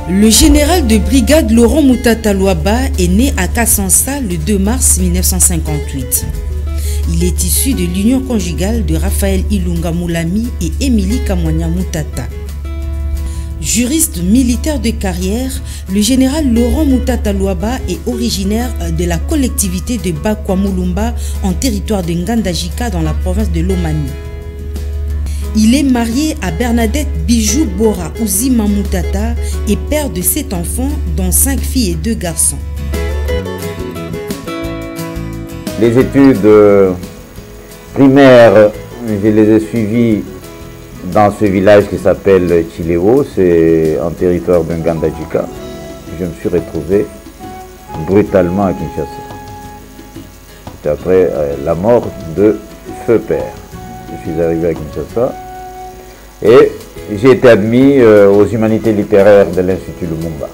Le général de brigade Laurent Moutata Luaba est né à Kassansa le 2 mars 1958. Il est issu de l'union conjugale de Raphaël Ilunga Moulami et Émilie Kamwanya Moutata. Juriste militaire de carrière, le général Laurent Moutata Luaba est originaire de la collectivité de Bakwamulumba en territoire de Ngandajika dans la province de Lomami. Il est marié à Bernadette Bijou Bora Ouzima Moutata et père de 7 enfants, dont 5 filles et 2 garçons. Les études primaires, je les ai suivies dans ce village qui s'appelle Chileo, c'est en territoire de Ngandajika. Je me suis retrouvé brutalement à Kinshasa. C'était après la mort de feu père. Je suis arrivé à Kinshasa et j'ai été admis aux humanités littéraires de l'Institut Lumumba.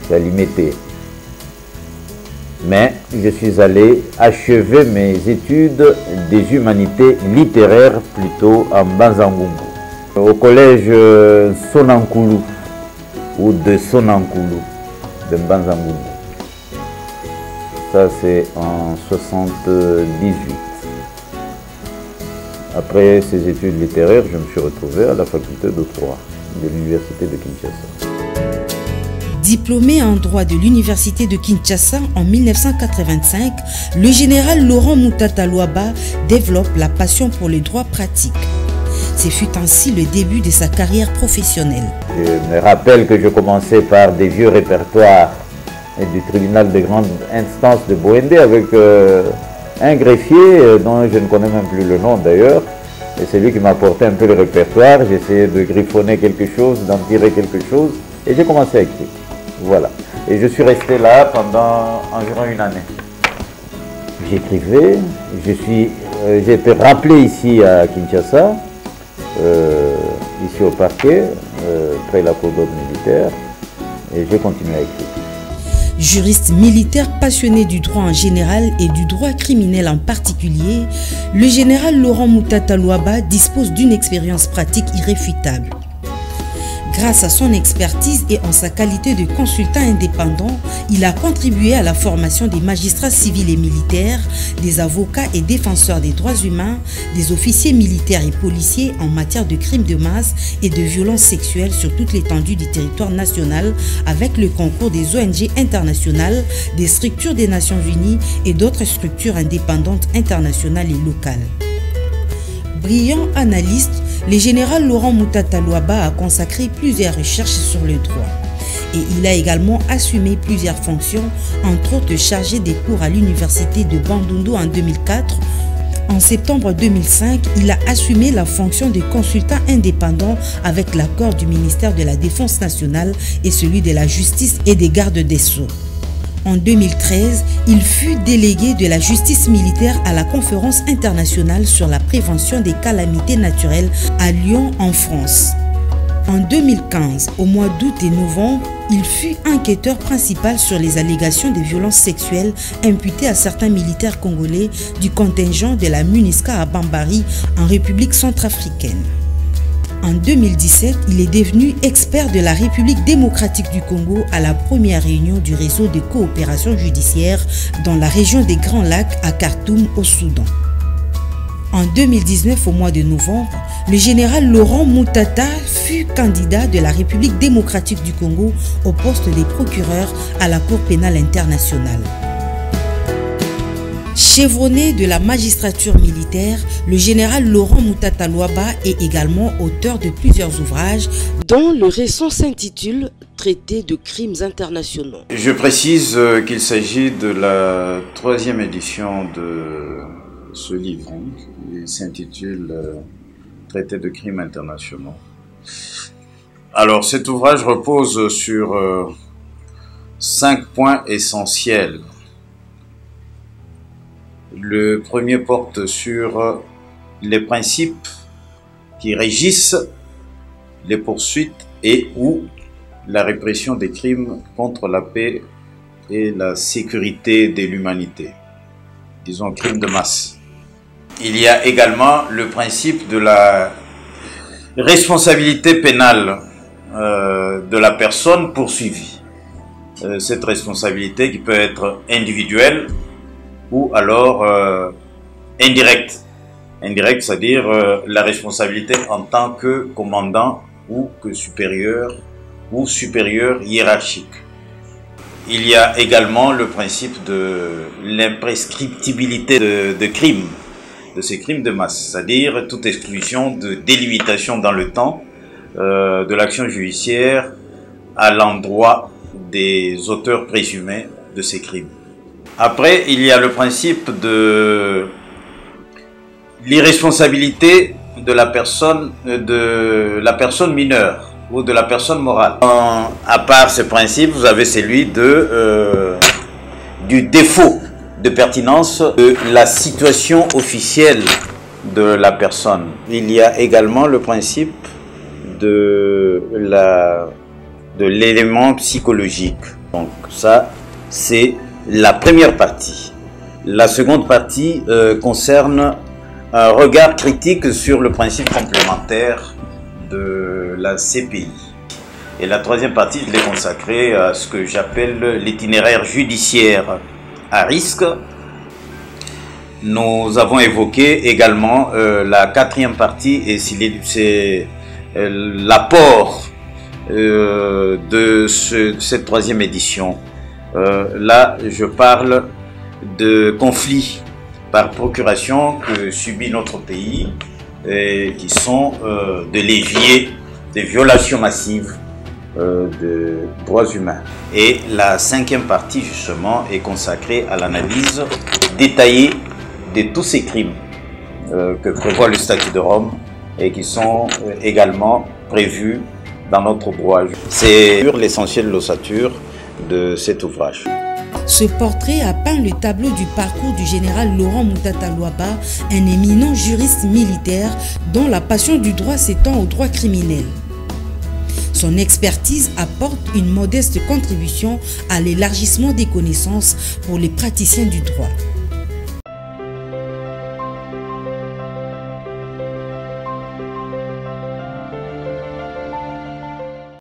C'est à Limete. Mais je suis allé achever mes études des humanités littéraires plutôt en Banzangungu. Au collège Sonankulu ou de Sonankulu de Banzangungu. Ça c'est en 78. Après ces études littéraires, je me suis retrouvé à la faculté de droit de l'université de Kinshasa. Diplômé en droit de l'université de Kinshasa en 1985, le général Laurent Moutata Luaba développe la passion pour le droit pratique. Ce fut ainsi le début de sa carrière professionnelle. Je me rappelle que je commençais par des vieux répertoires du tribunal de grande instance de Boendé avec un greffier dont je ne connais même plus le nom d'ailleurs. Et c'est lui qui m'a apporté un peu le répertoire. J'essayais de griffonner quelque chose, d'en tirer quelque chose. Et j'ai commencé à écrire. Voilà. Et je suis resté là pendant environ une année. J'écrivais. J'ai été rappelé ici à Kinshasa, ici au parquet, près de la cour d'ordre militaire. Et j'ai continué à écrire. Juriste militaire passionné du droit en général et du droit criminel en particulier, le général Laurent Moutata Luaba dispose d'une expérience pratique irréfutable. Grâce à son expertise et en sa qualité de consultant indépendant, il a contribué à la formation des magistrats civils et militaires, des avocats et défenseurs des droits humains, des officiers militaires et policiers en matière de crimes de masse et de violences sexuelles sur toute l'étendue du territoire national avec le concours des ONG internationales, des structures des Nations Unies et d'autres structures indépendantes internationales et locales. Brillant analyste, le général Laurent Moutata Luaba a consacré plusieurs recherches sur le droit. Et il a également assumé plusieurs fonctions, entre autres chargé des cours à l'université de Bandundu en 2004. En septembre 2005, il a assumé la fonction de consultant indépendant avec l'accord du ministère de la Défense nationale et celui de la Justice et des gardes des Sceaux. En 2013, il fut délégué de la justice militaire à la conférence internationale sur la prévention des calamités naturelles à Lyon, en France. En 2015, au mois d'août et novembre, il fut enquêteur principal sur les allégations de violences sexuelles imputées à certains militaires congolais du contingent de la MONUSCO à Bambari, en République centrafricaine. En 2017, il est devenu expert de la République démocratique du Congo à la première réunion du réseau de coopération judiciaire dans la région des Grands Lacs à Khartoum, au Soudan. En 2019, au mois de novembre, le général Laurent Moutata fut candidat de la République démocratique du Congo au poste des procureurs à la Cour pénale internationale. Chevronné de la magistrature militaire, le général Laurent Moutata Luaba est également auteur de plusieurs ouvrages, dont le récent s'intitule « Traité de crimes internationaux ». Je précise qu'il s'agit de la 3e édition de ce livre. Il s'intitule « Traité de crimes internationaux ». Alors cet ouvrage repose sur 5 points essentiels. Le premier porte sur les principes qui régissent les poursuites et ou la répression des crimes contre la paix et la sécurité de l'humanité, disons crimes de masse. Il y a également le principe de la responsabilité pénale de la personne poursuivie. Cette responsabilité qui peut être individuelle ou alors indirecte. Indirecte, c'est-à-dire la responsabilité en tant que commandant ou que supérieur ou supérieur hiérarchique. Il y a également le principe de l'imprescriptibilité de crimes, de ces crimes de masse, c'est-à-dire toute exclusion de délimitation dans le temps de l'action judiciaire à l'endroit des auteurs présumés de ces crimes. Après, il y a le principe de l'irresponsabilité de la personne mineure ou de la personne morale. À part ce principe, vous avez celui du défaut de pertinence de la situation officielle de la personne. Il y a également le principe de l'élément psychologique. Donc ça, c'est la première partie. La seconde partie concerne un regard critique sur le principe complémentaire de la CPI. Et la troisième partie, je l'ai consacrée à ce que j'appelle l'itinéraire judiciaire à risque. Nous avons évoqué également la quatrième partie, et c'est l'apport de cette troisième édition. Là, je parle de conflits par procuration que subit notre pays et qui sont des leviers, des violations massives de droits humains. Et la cinquième partie, justement, est consacrée à l'analyse détaillée de tous ces crimes que prévoit le statut de Rome et qui sont également prévus dans notre droit. C'est l'essentiel de l'ossature de cet ouvrage. Ce portrait a peint le tableau du parcours du général Laurent Moutata Luaba, un éminent juriste militaire dont la passion du droit s'étend au droit criminel. Son expertise apporte une modeste contribution à l'élargissement des connaissances pour les praticiens du droit.